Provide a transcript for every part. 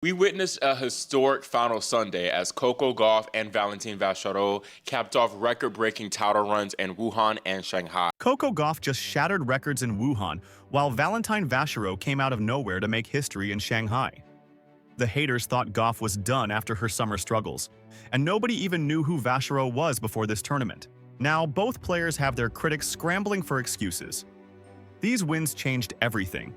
We witnessed a historic final Sunday as Coco Gauff and Valentin Vacherot capped off record-breaking title runs in Wuhan and Shanghai. Coco Gauff just shattered records in Wuhan, while Valentin Vacherot came out of nowhere to make history in Shanghai. The haters thought Gauff was done after her summer struggles, and nobody even knew who Vashiro was before this tournament. Now, both players have their critics scrambling for excuses. These wins changed everything,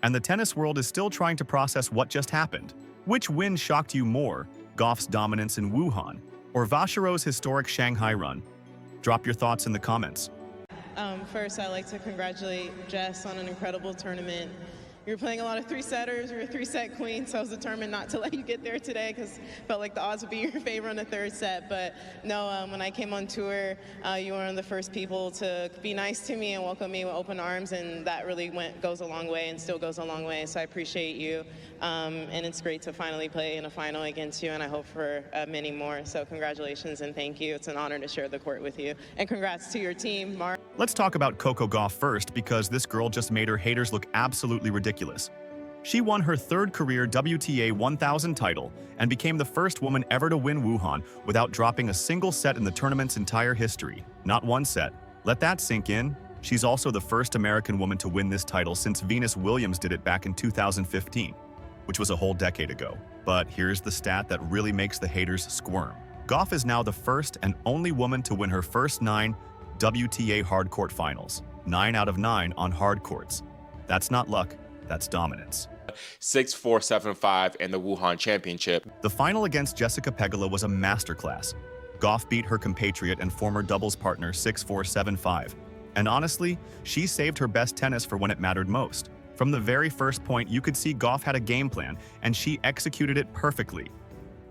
and the tennis world is still trying to process what just happened. Which win shocked you more, Gauff's dominance in Wuhan or Vashirot's historic Shanghai run? Drop your thoughts in the comments. First, I'd like to congratulate Jess on an incredible tournament. You were playing a lot of three-setters, you were a three-set queen, so I was determined not to let you get there today because I felt like the odds would be in your favor on the third set. But no, when I came on tour, you were one of the first people to be nice to me and welcome me with open arms, and that really goes a long way and still goes a long way, so I appreciate you. And it's great to finally play in a final against you, and I hope for many more. So congratulations and thank you. It's an honor to share the court with you. And congrats to your team, Mark. Let's talk about Coco Gauff first, because this girl just made her haters look absolutely ridiculous. She won her third career WTA 1000 title and became the first woman ever to win Wuhan without dropping a single set in the tournament's entire history. Not one set. Let that sink in. She's also the first American woman to win this title since Venus Williams did it back in 2015, which was a whole decade ago. But here's the stat that really makes the haters squirm. Gauff is now the first and only woman to win her first 9 WTA hardcourt finals. 9 out of 9 on hard courts. That's not luck, that's dominance. 6-4, 7-5 in the Wuhan Championship. The final against Jessica Pegula was a masterclass. Gauff beat her compatriot and former doubles partner 6-4, 7-5. And honestly, she saved her best tennis for when it mattered most. From the very first point, you could see Gauff had a game plan, and she executed it perfectly.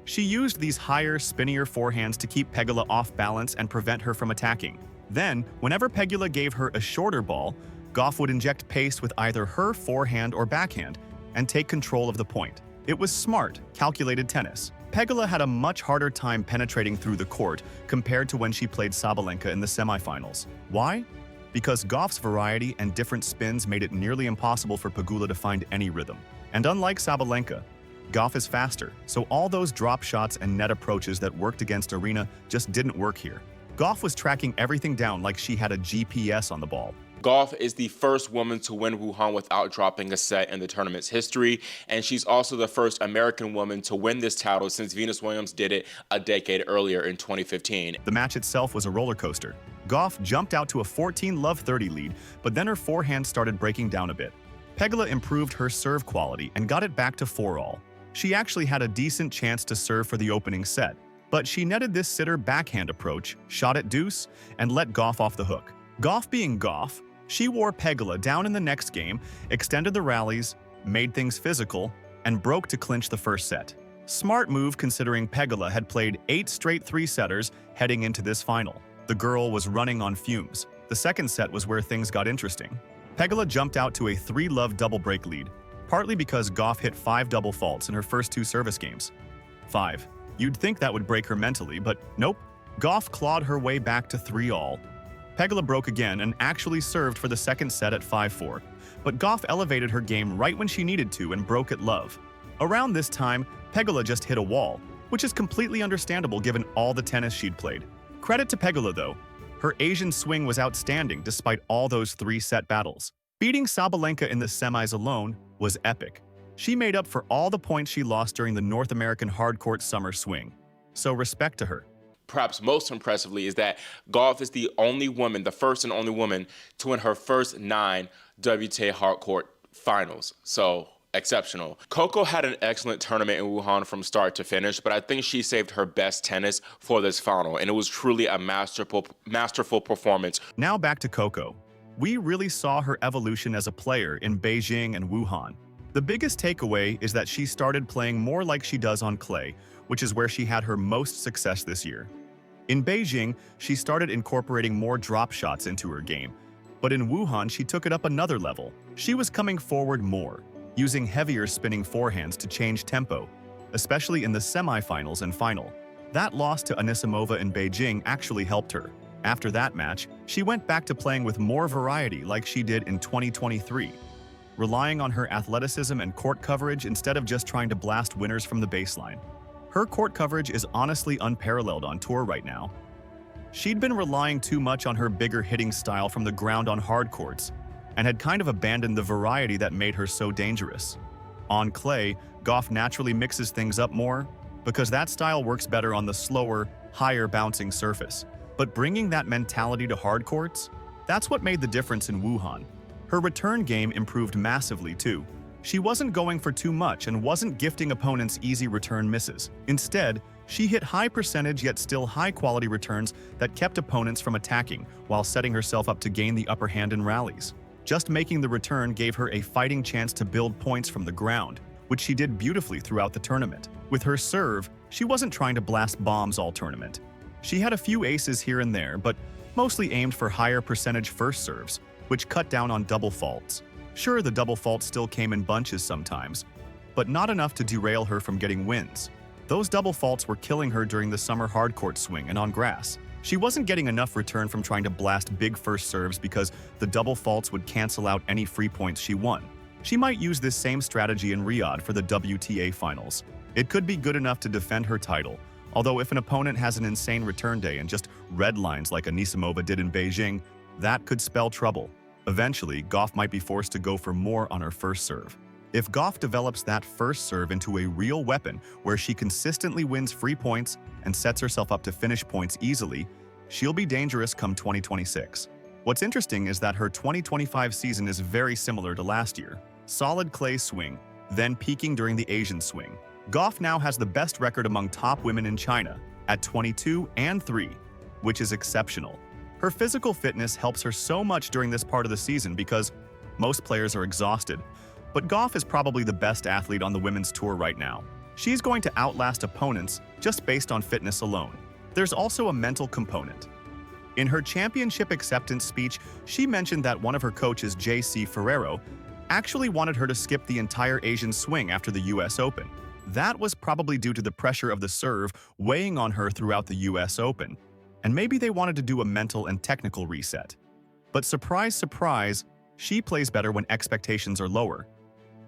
She used these higher, spinnier forehands to keep Pegula off balance and prevent her from attacking. Then, whenever Pegula gave her a shorter ball, Gauff would inject pace with either her forehand or backhand and take control of the point. It was smart, calculated tennis. Pegula had a much harder time penetrating through the court compared to when she played Sabalenka in the semifinals. Why? Because Gauff's variety and different spins made it nearly impossible for Pegula to find any rhythm. And unlike Sabalenka, Gauff is faster, so all those drop shots and net approaches that worked against Arena just didn't work here. Gauff was tracking everything down like she had a GPS on the ball. Gauff is the first woman to win Wuhan without dropping a set in the tournament's history, and she's also the first American woman to win this title since Venus Williams did it a decade earlier in 2015. The match itself was a roller coaster. Gauff jumped out to a 14-30 lead, but then her forehand started breaking down a bit. Pegula improved her serve quality and got it back to 4-all. She actually had a decent chance to serve for the opening set, but she netted this sitter backhand approach, shot at deuce, and let Gauff off the hook. Gauff being Gauff, she wore Pegula down in the next game, extended the rallies, made things physical, and broke to clinch the first set. Smart move considering Pegula had played 8 straight 3-setters heading into this final. The girl was running on fumes. The second set was where things got interesting. Pegula jumped out to a 3-love double break lead, partly because Gauff hit 5 double faults in her first 2 service games. 5. You'd think that would break her mentally, but nope. Gauff clawed her way back to 3-all. Pegula broke again and actually served for the second set at 5-4, but Gauff elevated her game right when she needed to and broke at love. Around this time, Pegula just hit a wall, which is completely understandable given all the tennis she'd played. Credit to Pegula though. Her Asian swing was outstanding despite all those 3-set battles. Beating Sabalenka in the semis alone was epic. She made up for all the points she lost during the North American hardcourt summer swing. So respect to her. Perhaps most impressively is that Gauff is the only woman, the first and only woman, to win her first 9 WTA hardcourt finals. So exceptional. Coco had an excellent tournament in Wuhan from start to finish, but I think she saved her best tennis for this final, and it was truly a masterful performance. Now back to Coco. We really saw her evolution as a player in Beijing and Wuhan. The biggest takeaway is that she started playing more like she does on clay, which is where she had her most success this year. In Beijing, she started incorporating more drop shots into her game, but in Wuhan, she took it up another level. She was coming forward more, using heavier spinning forehands to change tempo, especially in the semifinals and final. That loss to Anisimova in Beijing actually helped her. After that match, she went back to playing with more variety like she did in 2023. relying on her athleticism and court coverage instead of just trying to blast winners from the baseline. Her court coverage is honestly unparalleled on tour right now. She'd been relying too much on her bigger hitting style from the ground on hard courts, and had kind of abandoned the variety that made her so dangerous. On clay, Gauff naturally mixes things up more, because that style works better on the slower, higher bouncing surface. But bringing that mentality to hard courts, that's what made the difference in Wuhan. Her return game improved massively too. She wasn't going for too much and wasn't gifting opponents easy return misses. Instead, she hit high percentage yet still high-quality returns that kept opponents from attacking while setting herself up to gain the upper hand in rallies. Just making the return gave her a fighting chance to build points from the ground, which she did beautifully throughout the tournament. With her serve, she wasn't trying to blast bombs all tournament. She had a few aces here and there, but mostly aimed for higher percentage first serves, which cut down on double faults. Sure, the double faults still came in bunches sometimes, but not enough to derail her from getting wins. Those double faults were killing her during the summer hardcourt swing and on grass. She wasn't getting enough return from trying to blast big first serves because the double faults would cancel out any free points she won. She might use this same strategy in Riyadh for the WTA finals. It could be good enough to defend her title, although if an opponent has an insane return day and just red lines like Anisimova did in Beijing, that could spell trouble. Eventually, Gauff might be forced to go for more on her first serve. If Gauff develops that first serve into a real weapon where she consistently wins free points and sets herself up to finish points easily, she'll be dangerous come 2026. What's interesting is that her 2025 season is very similar to last year. Solid clay swing, then peaking during the Asian swing. Gauff now has the best record among top women in China at 22-3, which is exceptional. Her physical fitness helps her so much during this part of the season because most players are exhausted. But Gauff is probably the best athlete on the women's tour right now. She's going to outlast opponents just based on fitness alone. There's also a mental component. In her championship acceptance speech, she mentioned that one of her coaches, J.C. Ferrero, actually wanted her to skip the entire Asian swing after the US Open. That was probably due to the pressure of the serve weighing on her throughout the US Open, and maybe they wanted to do a mental and technical reset. But surprise, surprise, she plays better when expectations are lower.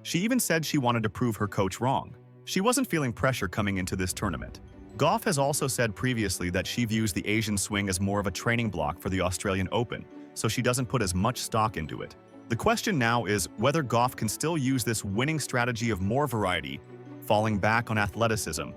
She even said she wanted to prove her coach wrong. She wasn't feeling pressure coming into this tournament. Gauff has also said previously that she views the Asian swing as more of a training block for the Australian Open, so she doesn't put as much stock into it. The question now is whether Gauff can still use this winning strategy of more variety, falling back on athleticism,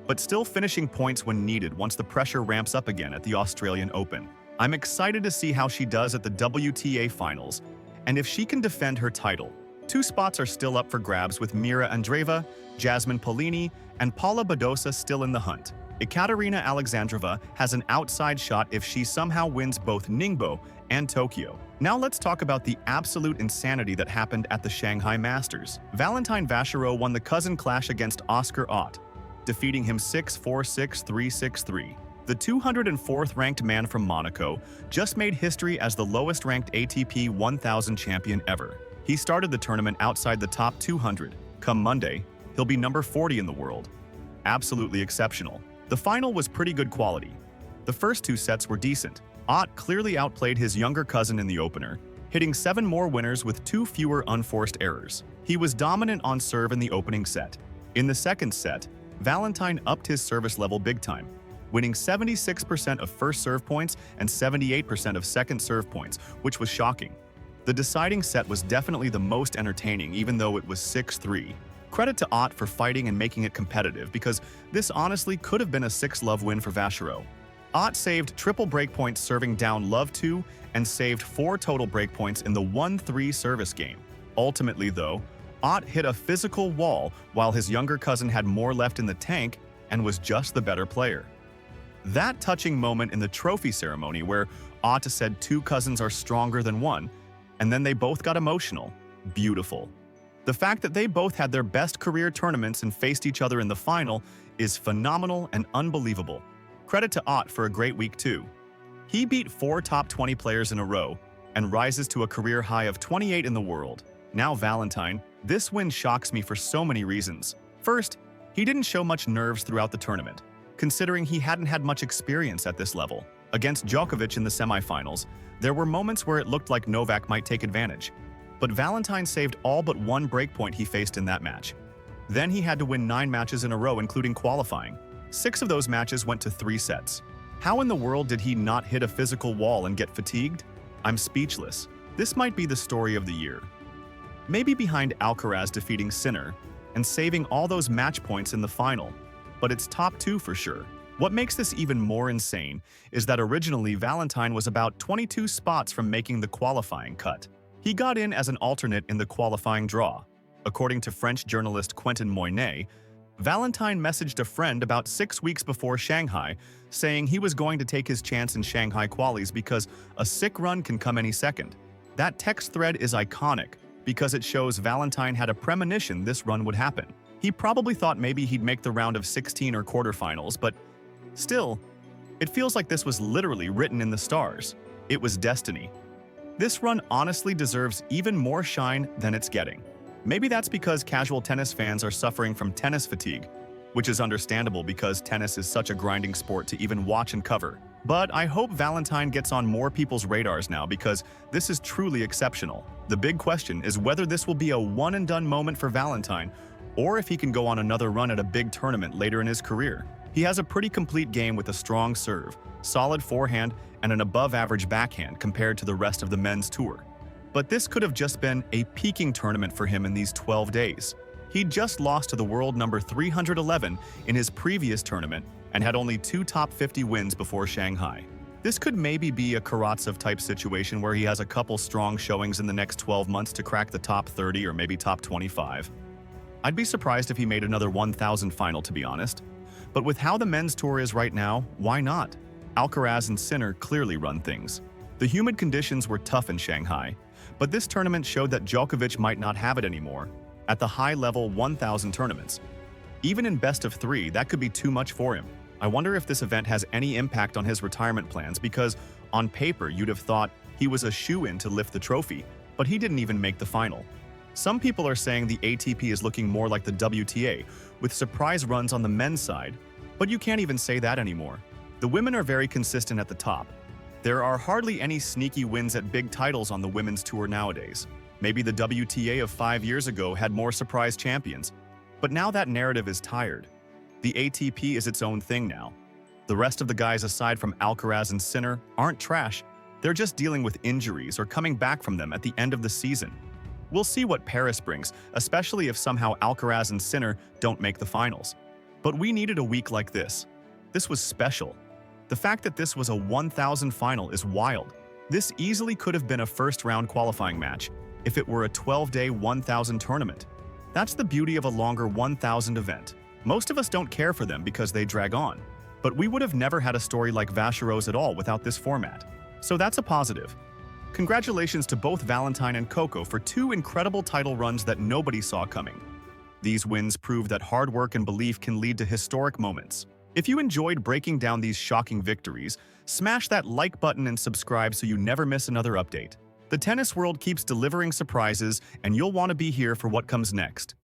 but still finishing points when needed once the pressure ramps up again at the Australian Open. I'm excited to see how she does at the WTA finals, and if she can defend her title. 2 spots are still up for grabs with Mira Andreeva, Jasmine Paolini, and Paula Badosa still in the hunt. Ekaterina Alexandrova has an outside shot if she somehow wins both Ningbo and Tokyo. Now let's talk about the absolute insanity that happened at the Shanghai Masters. Valentin Vacherot won the cousin clash against Oscar Ott, defeating him 6-4, 6-3, 6-3. The 204th ranked man from Monaco just made history as the lowest ranked ATP 1000 champion ever. He started the tournament outside the top 200. Come Monday, he'll be number 40 in the world. Absolutely exceptional. The final was pretty good quality. The first 2 sets were decent. Ott clearly outplayed his younger cousin in the opener, hitting 7 more winners with 2 fewer unforced errors. He was dominant on serve in the opening set. In the second set, Valentin upped his service level big time, winning 76% of first serve points and 78% of second serve points, which was shocking. The deciding set was definitely the most entertaining, even though it was 6-3. Credit to Ott for fighting and making it competitive, because this honestly could have been a 6-love win for Vashiro. Ott saved triple breakpoints serving down love 2 and saved 4 total breakpoints in the 1-3 service game. Ultimately, though, Ott hit a physical wall while his younger cousin had more left in the tank and was just the better player. That touching moment in the trophy ceremony where Ott said 2 cousins are stronger than one, and then they both got emotional. Beautiful. The fact that they both had their best career tournaments and faced each other in the final is phenomenal and unbelievable. Credit to Ott for a great week too. He beat 4 top 20 players in a row and rises to a career high of 28 in the world. Now Valentin, this win shocks me for so many reasons. First, he didn't show much nerves throughout the tournament, considering he hadn't had much experience at this level. Against Djokovic in the semifinals, there were moments where it looked like Novak might take advantage. but Valentin saved all but one breakpoint he faced in that match. Then he had to win 9 matches in a row, including qualifying. 6 of those matches went to 3 sets. How in the world did he not hit a physical wall and get fatigued? I'm speechless. This might be the story of the year. Maybe behind Alcaraz defeating Sinner and saving all those match points in the final, but it's top 2 for sure. What makes this even more insane is that originally Valentin was about 22 spots from making the qualifying cut. He got in as an alternate in the qualifying draw. According to French journalist Quentin Moynet, Valentin messaged a friend about 6 weeks before Shanghai, saying he was going to take his chance in Shanghai qualies because a sick run can come any second. That text thread is iconic because it shows Valentin had a premonition this run would happen. He probably thought maybe he'd make the round of 16 or quarterfinals, but still, it feels like this was literally written in the stars. It was destiny. This run honestly deserves even more shine than it's getting. Maybe that's because casual tennis fans are suffering from tennis fatigue, which is understandable because tennis is such a grinding sport to even watch and cover. But I hope Valentin gets on more people's radars now because this is truly exceptional. The big question is whether this will be a one-and-done moment for Valentin, or if he can go on another run at a big tournament later in his career. He has a pretty complete game with a strong serve, solid forehand, and an above-average backhand compared to the rest of the men's tour. But this could have just been a peaking tournament for him in these 12 days. He'd just lost to the world number 311 in his previous tournament and had only 2 top 50 wins before Shanghai. This could maybe be a Karatsev-type situation where he has a couple strong showings in the next 12 months to crack the top 30 or maybe top 25. I'd be surprised if he made another 1,000 final, to be honest. But with how the men's tour is right now, why not? Alcaraz and Sinner clearly run things. The humid conditions were tough in Shanghai, but this tournament showed that Djokovic might not have it anymore at the high-level 1,000 tournaments. Even in best of 3, that could be too much for him. I wonder if this event has any impact on his retirement plans because, on paper, you'd have thought he was a shoo-in to lift the trophy, but he didn't even make the final. Some people are saying the ATP is looking more like the WTA, with surprise runs on the men's side, but you can't even say that anymore. The women are very consistent at the top. There are hardly any sneaky wins at big titles on the women's tour nowadays. Maybe the WTA of 5 years ago had more surprise champions, but now that narrative is tired. The ATP is its own thing now. The rest of the guys aside from Alcaraz and Sinner aren't trash, they're just dealing with injuries or coming back from them at the end of the season. We'll see what Paris brings, especially if somehow Alcaraz and Sinner don't make the finals. But we needed a week like this. This was special. The fact that this was a 1,000 final is wild. This easily could have been a first-round qualifying match if it were a 12-day 1,000 tournament. That's the beauty of a longer 1,000 event. Most of us don't care for them because they drag on. But we would have never had a story like Vashirot's at all without this format. So that's a positive. Congratulations to both Valentin and Coco for 2 incredible title runs that nobody saw coming. These wins prove that hard work and belief can lead to historic moments. If you enjoyed breaking down these shocking victories, smash that like button and subscribe so you never miss another update. The tennis world keeps delivering surprises, and you'll want to be here for what comes next.